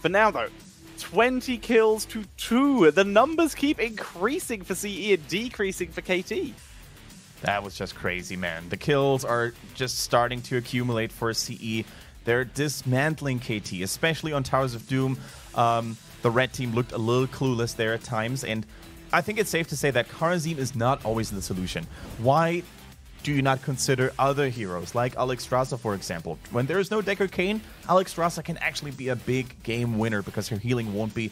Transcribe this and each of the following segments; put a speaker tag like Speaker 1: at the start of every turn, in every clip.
Speaker 1: For now, though, 20 kills to 2. The numbers keep increasing for CE and decreasing for KT.
Speaker 2: That was just crazy, man. The kills are just starting to accumulate for CE. They're dismantling KT, especially on Towers of Doom. The red team looked a little clueless there at times, and I think it's safe to say that Karazim is not always the solution. Why do you not consider other heroes, like Alex Strasser, for example? When there is no Decker Kane, Alex Strasser can actually be a big game winner because her healing won't be,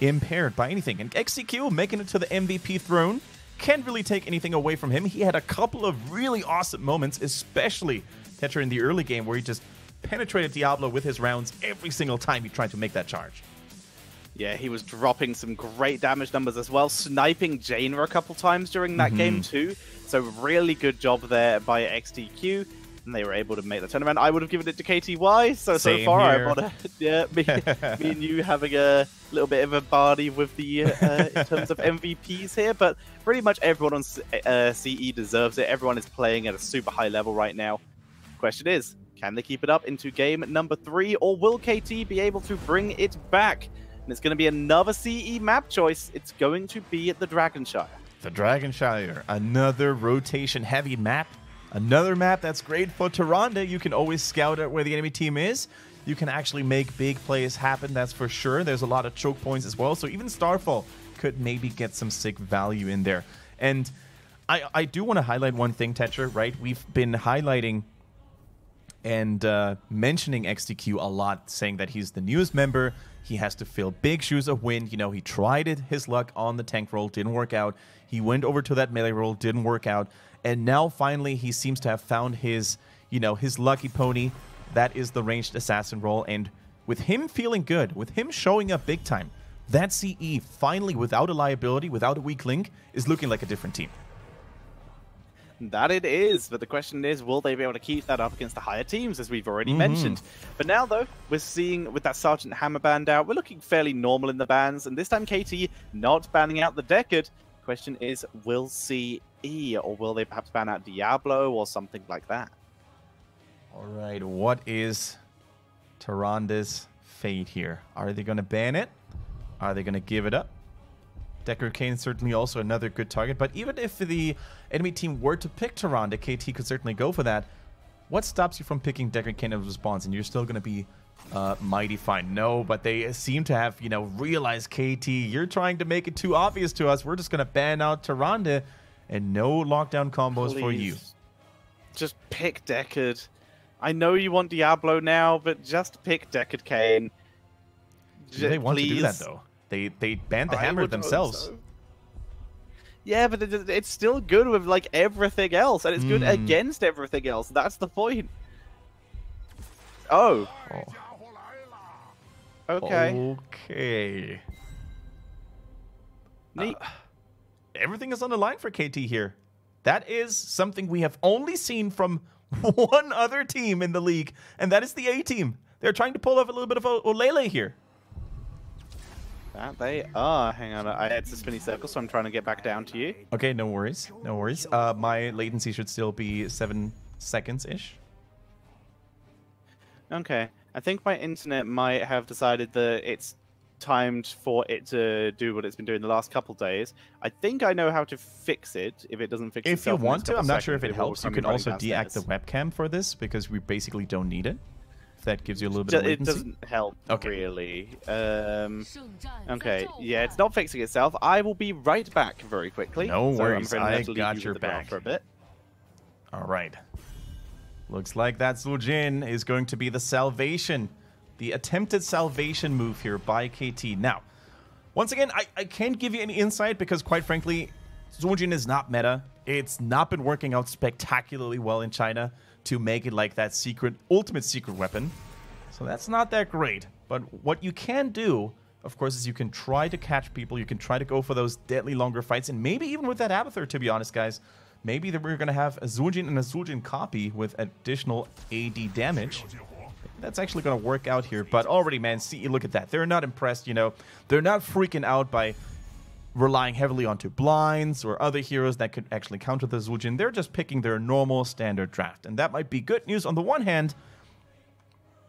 Speaker 2: impaired by anything. And XTQ making it to the MVP throne can't really take anything away from him. He had a couple of really awesome moments, especially Tetra in the early game, where he just penetrated Diablo with his rounds every single time he tried to make that charge.
Speaker 1: Yeah, he was dropping some great damage numbers as well, sniping Jaina a couple times during that game too. So really good job there by XTQ, and they were able to make the turnaround. I would have given it to KTY, so far I want to, me and you having a little bit of a barney with the in terms of MVPs here, but pretty much everyone on CE deserves it. Everyone is playing at a super high level right now. Question is, can they keep it up into game number 3, or will KT be able to bring it back? And it's going to be another CE map choice. It's going to be at the Dragonshire.
Speaker 2: The Dragonshire, another rotation-heavy map. Another map that's great for Tyrande. You can always scout out where the enemy team is. You can actually make big plays happen, that's for sure. There's a lot of choke points as well, so even Starfall could maybe get some sick value in there. And I do want to highlight one thing, Tetra, right? We've been highlighting and mentioning XTQ a lot, saying that he's the newest member. He has to fill big shoes of wind. You know, he tried his luck on the tank role, didn't work out. He went over to that melee role, didn't work out. And now finally he seems to have found his, his lucky pony. That is the ranged assassin role. And with him feeling good, with him showing up big time, that CE finally, without a liability, without a weak link, is looking like a different team.
Speaker 1: That it is, but the question is, will they be able to keep that up against the higher teams, as we've already mentioned? But now, though, we're seeing with that Sergeant Hammer banned out, we're looking fairly normal in the bans, and this time KT not banning out the Deckard. Question is, will CE, or will they perhaps ban out Diablo or something like that?
Speaker 2: All right, what is Tyrande's fate here? Are they going to ban it? Are they going to give it up? Decker Kane certainly also another good target, but even if the enemy team were to pick Tyrande, KT could certainly go for that. What stops you from picking Decker Kane as a response, and you're still going to be mighty fine? No, but they seem to have, realized, KT, you're trying to make it too obvious to us. We're just going to ban out Tyrande, and no lockdown combos for you.
Speaker 1: Just pick Deckard. I know you want Diablo now, but just pick Deckard Kane.
Speaker 2: Do they want to do that, though? They banned the hammer themselves. So. Yeah,
Speaker 1: but it's still good with like everything else, and it's good against everything else. That's the point. Oh. Okay.
Speaker 2: Okay.
Speaker 1: Neat.
Speaker 2: Everything is on the line for KT here. That is something we have only seen from one other team in the league, and that is the A team. They're trying to pull off a little bit of Olele here.
Speaker 1: That they are. Hang on, it's a spinny circle, so I'm trying to get back down to you.
Speaker 2: Okay, no worries. No worries. My latency should still be 7 seconds-ish.
Speaker 1: Okay. I think my internet might have decided that it's timed for it to do what it's been doing the last couple days. I think I know how to fix it if it doesn't fix itself.
Speaker 2: If you want to, I'm not sure if it helps. You can also deact the webcam for this, because we basically don't need it. That gives you a little bit of latency.
Speaker 1: It doesn't help, really. Okay, yeah, it's not fixing itself. I will be right back very quickly.
Speaker 2: No worries,
Speaker 1: I
Speaker 2: got your back.
Speaker 1: For a bit.
Speaker 2: All right. Looks like that Zul'jin is going to be the salvation. The attempted salvation move here by KT. Now, once again, I can't give you any insight because, quite frankly, Zul'jin is not meta. It's not been working out spectacularly well in China to make it like that ultimate secret weapon. So that's not that great. But what you can do, of course, is you can try to catch people. You can try to go for those deadly longer fights. And maybe even with that Abathur, to be honest, guys, maybe that we're going to have a Zul'jin and a Zul'jin copy with additional AD damage. That's actually going to work out here. But already, man, see, look at that. They're not impressed, They're not freaking out by relying heavily onto blinds or other heroes that could actually counter the Zul'jin. They're just picking their normal standard draft. And that might be good news on the one hand,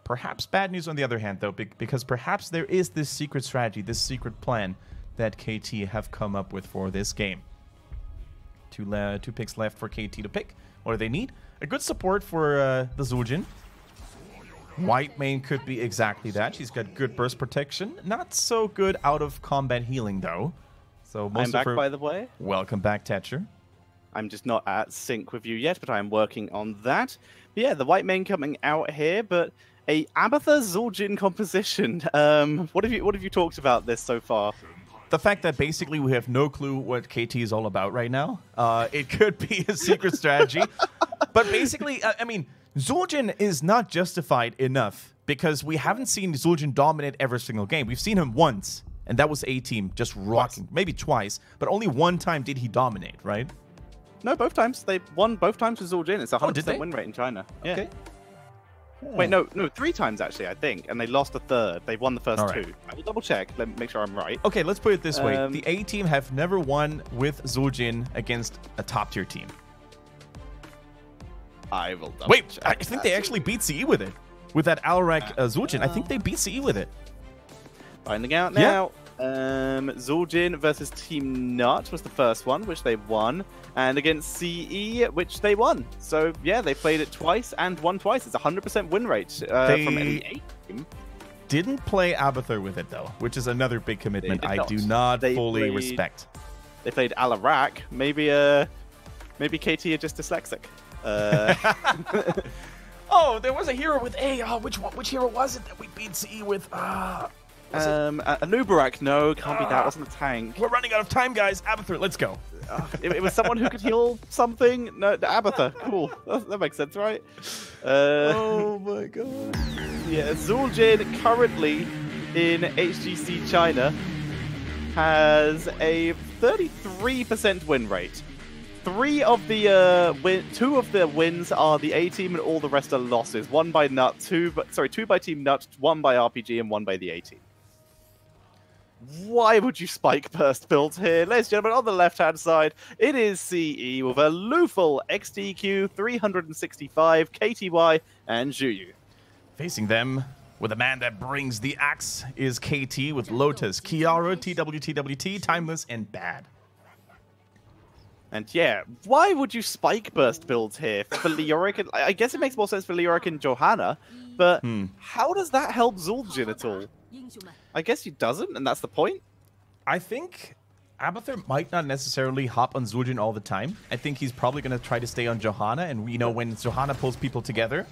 Speaker 2: Perhaps bad news on the other hand, though, because perhaps there is this secret strategy, this secret plan that KT have come up with for this game. Two picks left for KT to pick. What do they need? A good support for the Zul'jin. White main could be exactly that. She's got good burst protection. Not so good out of combat healing, though. So most
Speaker 1: I'm back,
Speaker 2: of her...
Speaker 1: by the way.
Speaker 2: Welcome back, Tetcher.
Speaker 1: I'm just not at sync with you yet, but I'm working on that. But yeah, the white main coming out here, but a Abathur Zul'jin composition. What have you talked about this so far?
Speaker 2: The fact that basically we have no clue what KT is all about right now. It could be a secret strategy. But basically, I mean, Zul'jin is not justified enough because we haven't seen Zul'jin dominate every single game. We've seen him once, and that was A-Team just rocking. Twice. Maybe twice, but only one time did he dominate, right?
Speaker 1: No, both times. They won both times with Zul'jin. It's a 100% win rate in China. Yeah. Okay. Wait, no, 3 times actually, I think, and they lost a third. They won the first 2. I will double check. Let me make sure I'm right.
Speaker 2: Okay, let's put it this way: the A-Team have never won with Zul'jin against a top-tier team.
Speaker 1: I will double
Speaker 2: Wait,
Speaker 1: check.
Speaker 2: I think they actually beat CE with it. With that Alarak Zul'jin, I think they beat CE with it.
Speaker 1: Finding out now. Zul'jin versus Team Nut was the first one, which they won. And against CE, which they won. So, yeah, they played it twice and won twice. It's a 100% win rate from any A-Team.
Speaker 2: Didn't play Abathur with it, though, which is another big commitment I do not fully respect.
Speaker 1: They played Alarak. Maybe KT are just dyslexic.
Speaker 2: Oh, there was a hero with A. Oh, which hero was it that we beat CE with?
Speaker 1: Anubarak. No, can't be that. Wasn't a tank.
Speaker 2: We're running out of time, guys. Abathur, let's go.
Speaker 1: It was someone who could heal something. No, Abathur. Cool. That makes sense, right?
Speaker 2: Oh my god.
Speaker 1: Yeah, Zul'jin currently in HGC China has a 33% win rate. 2 of the wins are the A-Team, and all the rest are losses. 1 by Nut, 2 by Team Nut, 1 by RPG, and 1 by the A-Team. Why would you spike burst build here? Ladies and gentlemen, on the left-hand side, it is CE with a Luful XDQ, 365, KTY, and Zhuyu.
Speaker 2: Facing them with a man that brings the axe is KT with Lotus, Kiara, TWTWT, Timeless, and Bad.
Speaker 1: And yeah, why would you spike burst build here for Leoric? I guess it makes more sense for Leoric and Johanna, but how does that help Zul'jin at all? I guess it doesn't, and that's the point.
Speaker 2: I think Abathur might not necessarily hop on Zul'jin all the time. I think he's probably going to try to stay on Johanna, and you know, when Johanna pulls people together.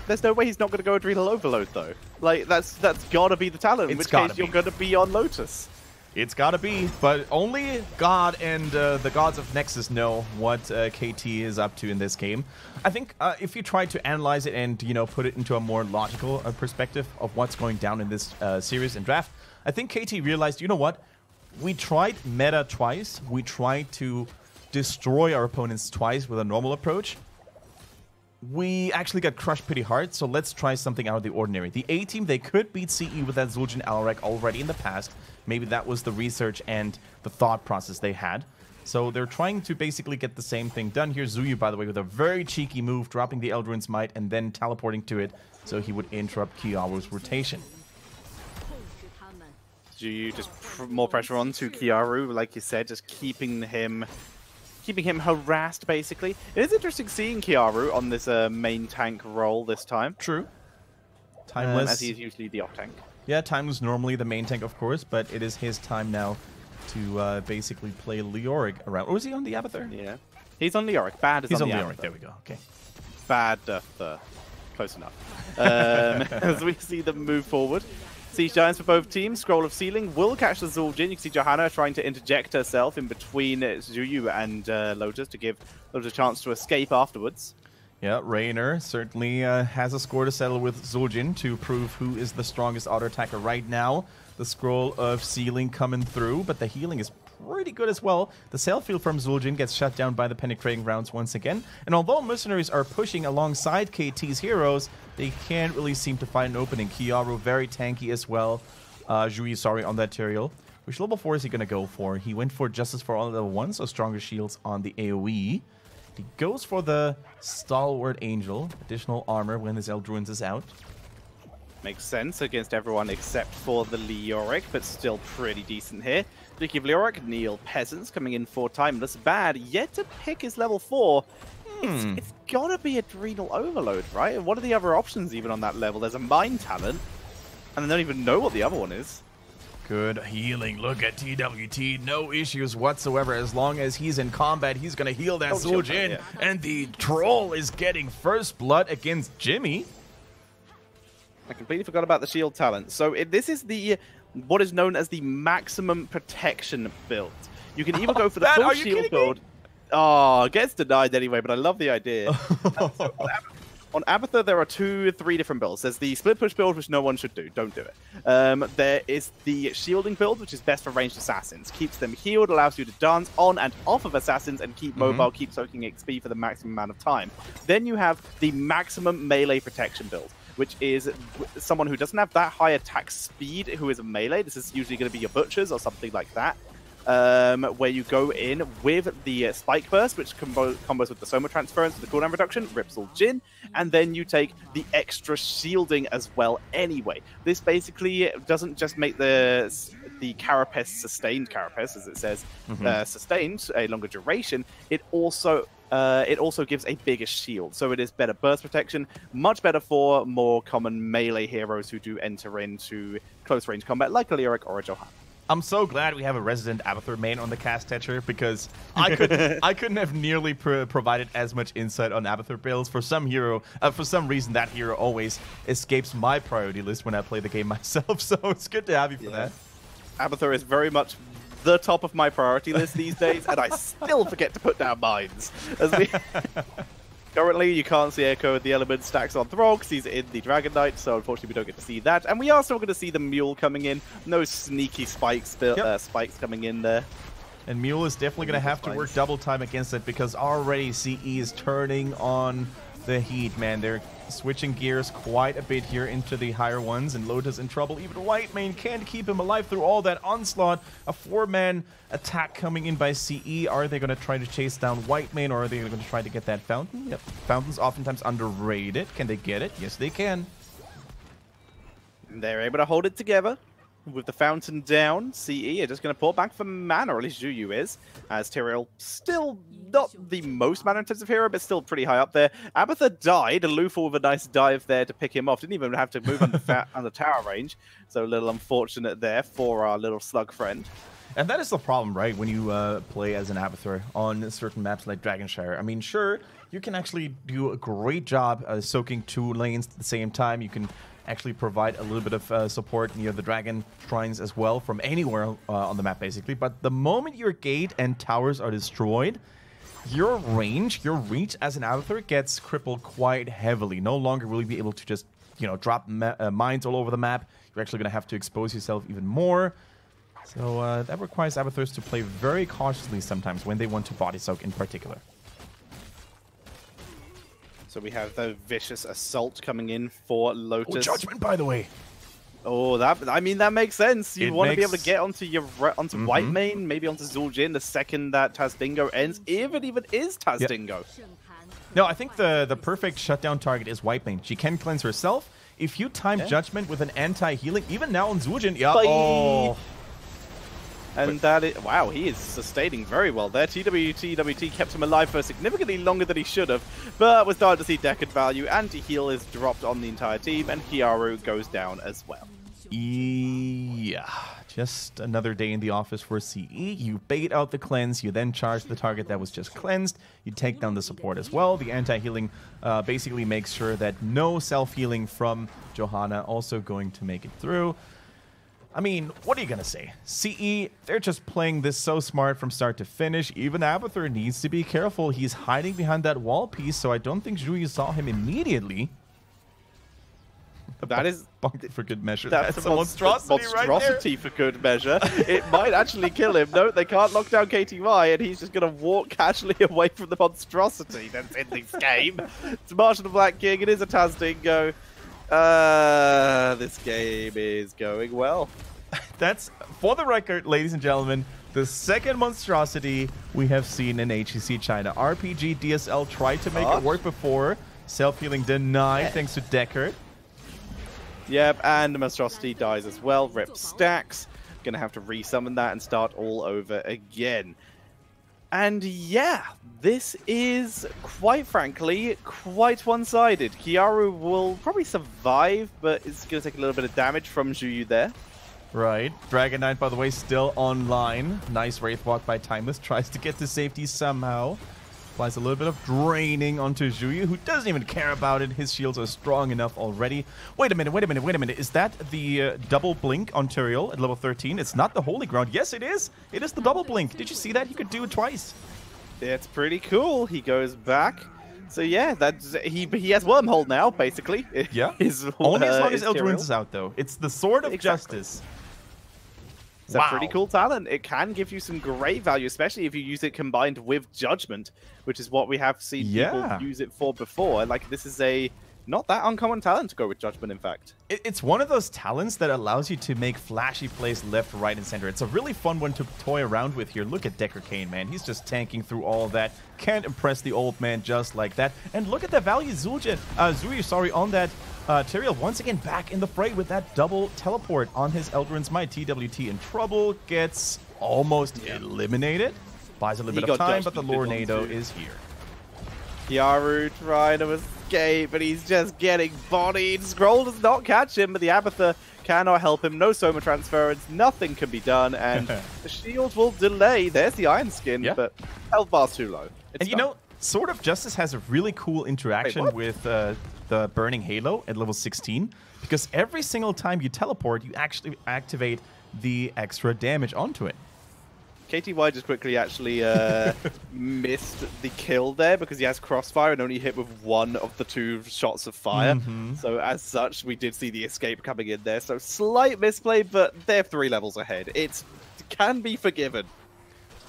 Speaker 1: There's no way he's not going to go Adrenal Overload, though. Like, that's got to be the talent, in which case you're going to be on Lotus.
Speaker 2: It's gotta be, but only God and the gods of Nexus know what KT is up to in this game. I think if you try to analyze it and, you know, put it into a more logical perspective of what's going down in this series and draft, I think KT realized, you know what? We tried meta twice. We tried to destroy our opponents twice with a normal approach. We actually got crushed pretty hard, so let's try something out of the ordinary. The A-Team, they could beat CE with that Zul'jin Alarak already in the past. Maybe that was the research and the thought process they had. So they're trying to basically get the same thing done. Here's Zhuyu, by the way, with a very cheeky move, dropping the Eldrain's Might and then teleporting to it so he would interrupt Kiaru's rotation.
Speaker 1: Zhuyu just more pressure on to Kiaru, like you said, just keeping him harassed, basically. It is interesting seeing Kiaru on this main tank role this time.
Speaker 2: True. Timeless.
Speaker 1: As he is usually the off tank.
Speaker 2: Yeah, Timeless normally the main tank, of course, but it is his time now to basically play Leoric around. Or is he on the Abathur?
Speaker 1: Yeah. He's on Leoric. Bad is
Speaker 2: He's
Speaker 1: on
Speaker 2: the
Speaker 1: Leoric.
Speaker 2: There we go. Okay.
Speaker 1: Bad close enough. As we see them move forward. Siege Giants for both teams. Scroll of Sealing will catch the Zul'jin. You can see Johanna trying to interject herself in between Zhuyu and Lotus to give Lotus a chance to escape afterwards.
Speaker 2: Yeah, Raynor certainly has a score to settle with Zul'jin to prove who is the strongest auto attacker right now. The Scroll of Sealing coming through, but the healing is pretty good as well. The Sail Field from Zul'jin gets shut down by the Penetrating Rounds once again. And although Mercenaries are pushing alongside KT's heroes, they can't really seem to find an opening. Kiaru very tanky as well. Zhuyu, sorry, on that Tyrael. Which level 4 is he going to go for? He went for Justice for All level 1, so stronger shields on the AoE. He goes for the Stalwart Angel, additional armor when his Eldruins is out.
Speaker 1: Makes sense against everyone except for the Leoric, but still pretty decent here. Speaking of Leoric, Neil Peasants coming in for Timeless. Bad, yet to pick his level 4. It's gotta be Adrenal Overload, right? What are the other options even on that level? There's a Mind Talent, and I don't even know what the other one is.
Speaker 2: Good healing. Look at TWT. No issues whatsoever. As long as he's in combat, he's going to heal that Zhou.
Speaker 1: Yeah.
Speaker 2: And the Troll is getting first blood against Jimmy.
Speaker 1: I completely forgot about the shield talent. So this is the what is known as the maximum protection build. You can either go for the full shield build. Oh, gets denied anyway, but I love the idea. On Abathur, there are 3 different builds. There's the split push build, which no one should do. Don't do it. There is the shielding build, which is best for ranged assassins. Keeps them healed, allows you to dance on and off of assassins and keep mobile, keep soaking XP for the maximum amount of time. Then you have the maximum melee protection build, which is someone who doesn't have that high attack speed, who is a melee. This is usually going to be your butchers or something like that. Where you go in with the Spike Burst, which combos with the Soma Transference, the cooldown reduction, rips all Jin, and then you take the extra shielding as well anyway. This basically doesn't just make the Carapace sustained Carapace, as it says, sustained a longer duration, it also gives a bigger shield. So it is better burst protection, much better for more common melee heroes who do enter into close range combat like a Leoric or a Johanna.
Speaker 2: I'm so glad we have a resident Abathur main on the cast Tetcher, because I couldn't have nearly provided as much insight on Abathur builds. For some reason, that hero always escapes my priority list when I play the game myself. So it's good to have you for that.
Speaker 1: Abathur is very much the top of my priority list these days, and I still forget to put down mines. Currently, you can't see Echo with the element stacks on Thrall because he's in the Dragon Knight, so unfortunately we don't get to see that. And we are still going to see the Mule coming in. No sneaky spikes coming in there.
Speaker 2: And Mule is definitely going to have to work double time against it, because already CE is turning on the heat, man. They're switching gears quite a bit here into the higher ones, and Lotus in trouble. Even Whitemane can't keep him alive through all that onslaught. A 4-man attack coming in by CE. Are they going to try to chase down Whitemane, or are they going to try to get that Fountain? Yep, Fountain's oftentimes underrated. Can they get it? Yes, they can.
Speaker 1: They're able to hold it together. With the Fountain down, CE are just going to pull back for mana, or at least Zhuyu is, as Tyrael still not the most mana-intensive hero, but still pretty high up there. Abathur died, Luthor with a nice dive there to pick him off. Didn't even have to move under tower range, so a little unfortunate there for our little slug friend.
Speaker 2: And that is the problem, right, when you play as an Abathur on certain maps like Dragonshire. I mean, sure, you can actually do a great job soaking 2 lanes at the same time. You can actually provide a little bit of support near the dragon shrines as well from anywhere on the map, basically. But the moment your gate and towers are destroyed, your range, your reach as an Abathur gets crippled quite heavily. No longer will you be able to just, drop mines all over the map. You're actually going to have to expose yourself even more. So that requires Abathurs to play very cautiously sometimes when they want to body soak in particular.
Speaker 1: So we have the vicious assault coming in for Lotus.
Speaker 2: Oh, Judgment, by the way.
Speaker 1: Oh, that makes sense. You want to be able to get onto Whitemane, maybe onto Zul'jin the second that Tazdingo ends, if it even is Tazdingo.
Speaker 2: Yep. No, I think the perfect shutdown target is Whitemane. She can cleanse herself. If you time Judgment with an anti-healing, even now on Zul'jin, oh.
Speaker 1: And that is, wow, he is sustaining very well there. TWT kept him alive for significantly longer than he should have, but we're starting to see Decade value. Anti-heal is dropped on the entire team, and Kiaru goes down as well.
Speaker 2: Yeah, just another day in the office for CE. You bait out the cleanse, you then charge the target that was just cleansed, you take down the support as well. The anti-healing basically makes sure that no self-healing from Johanna also going to make it through. I mean, what are you going to say? CE, they're just playing this so smart from start to finish. Even Abathur needs to be careful. He's hiding behind that wall piece, so I don't think Zhuyu saw him immediately.
Speaker 1: That is
Speaker 2: for good measure.
Speaker 1: That's a monstrosity for good measure. It might actually kill him. No, they can't lock down KTY, and he's just going to walk casually away from the monstrosity that's in this game. It's Marshall the Black King. It is a Tazdingo. This game is going well.
Speaker 2: That's, for the record, ladies and gentlemen, the second monstrosity we have seen in HGC China. RPG DSL tried to make it work before. Self-healing denied thanks to Deckard.
Speaker 1: Yep, and the Monstrosity dies as well. Rip stacks. Gonna have to resummon that and start all over again. And yeah, this is, quite frankly, quite one-sided. Kiaru will probably survive, but it's going to take a little bit of damage from Zhuyu there.
Speaker 2: Right. Dragon Knight, by the way, still online. Nice Wraith Walk by Timeless. Tries to get to safety somehow. Applies a little bit of draining onto Zhuyu, who doesn't even care about it. His shields are strong enough already. Wait a minute. Is that the double blink on Tyrael at level 13? It's not the Holy Ground. Yes, it is. It is the double blink. Did you see that? He could do it twice.
Speaker 1: It's pretty cool. He goes back. So yeah, that's he has Wormhole now, basically.
Speaker 2: Yeah. Only as long as Eldruins is out, though. It's the Sword of Justice.
Speaker 1: It's a pretty cool talent. It can give you some great value, especially if you use it combined with Judgment, which is what we have seen people use it for before. Like, this is a not that uncommon talent to go with Judgment, in fact.
Speaker 2: It's one of those talents that allows you to make flashy plays left, right, and center. It's a really fun one to toy around with here. Look at Decker Kane, man. He's just tanking through all of that. Can't impress the old man just like that. And look at the value Zhuyu, on that Tyrael once again back in the fray with that double teleport on his Eldrin's Might. TWT in trouble, gets almost eliminated. Buys a little bit of time, but the Lornado is here.
Speaker 1: Kiaru trying to escape, but he's just getting bodied. Scroll does not catch him, but the Abathur cannot help him. No Soma transference, nothing can be done, and the shield will delay. There's the Iron Skin, but health bar's too low.
Speaker 2: And you know, Sword of Justice has a really cool interaction with the Burning Halo at level 16, because every single time you teleport, you actually activate the extra damage onto it.
Speaker 1: KTY just quickly actually missed the kill there because he has Crossfire and only hit with one of the two shots of fire. So as such, we did see the escape coming in there. So slight misplay, but they're 3 levels ahead. It can be forgiven.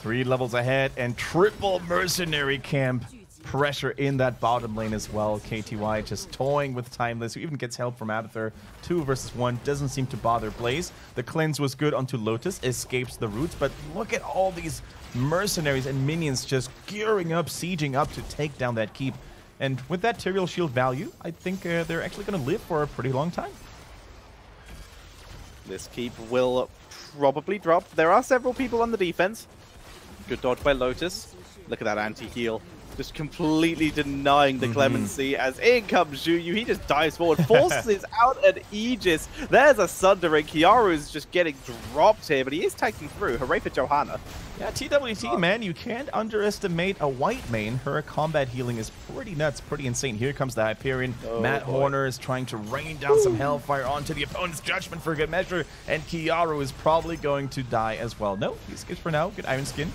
Speaker 2: 3 levels ahead and triple mercenary camp pressure in that bottom lane as well. KTY just toying with Timeless, who even gets help from Abathur. 2 versus 1 doesn't seem to bother Blaze. The cleanse was good onto Lotus, escapes the roots, but look at all these mercenaries and minions just gearing up, sieging up to take down that keep. And with that Tyrael shield value, I think they're actually going to live for a pretty long time.
Speaker 1: This keep will probably drop. There are several people on the defense. Good dodge by Lotus. Look at that anti-heal. Just completely denying the clemency as in comes Zhuyu. He just dives forward, forces out an Aegis. There's a Sundering. Kiaru's just getting dropped here, but he is taking through. Hooray for Johanna.
Speaker 2: Yeah, TWT, man, you can't underestimate a white main. Her combat healing is pretty nuts, pretty insane. Here comes the Hyperion. Matt Horner is trying to rain down some Hellfire onto the opponent's Judgment for good measure, and Kiaru is probably going to die as well. No, he escapes for now. Good Iron Skin.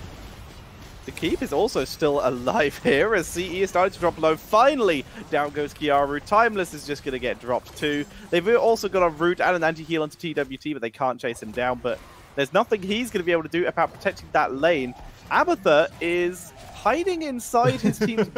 Speaker 1: The keep is also still alive here as CE is starting to drop low. Finally, down goes Kiaru. Timeless is just going to get dropped too. They've also got a root and an anti-heal onto TWT, but they can't chase him down. But there's nothing he's going to be able to do about protecting that lane. Abathur is hiding inside his team's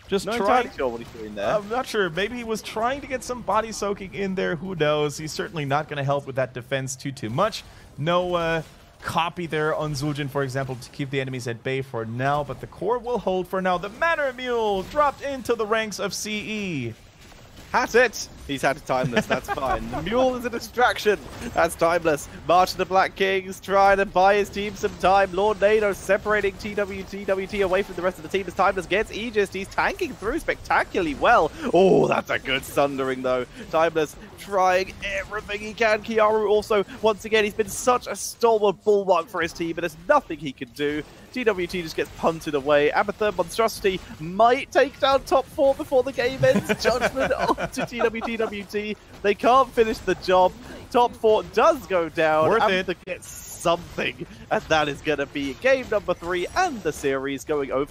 Speaker 2: just
Speaker 1: not
Speaker 2: trying.
Speaker 1: entirely sure what he's doing there.
Speaker 2: I'm not sure. Maybe he was trying to get some body soaking in there. Who knows? He's certainly not going to help with that defense too much. No copy there on Zul'jin, for example, to keep the enemies at bay for now, but the core will hold for now. The Manor Mule dropped into the ranks of CE.
Speaker 1: Hat it! He's had Timeless, that's fine. The Mule is a distraction. That's Timeless. March of the Black Kings trying to buy his team some time. Lornado separating TWT away from the rest of the team as Timeless gets Aegis. He's tanking through spectacularly well. Oh, that's a good Sundering though. Timeless trying everything he can. Kiaru also, once again, he's been such a stalwart bulwark for his team, but there's nothing he can do. TWT just gets punted away. Abathur Monstrosity might take down top 4 before the game ends. Judgment onto TWT. They can't finish the job. Top 4 does go down. Abathur gets something. And that is going to be game number 3 and the series going over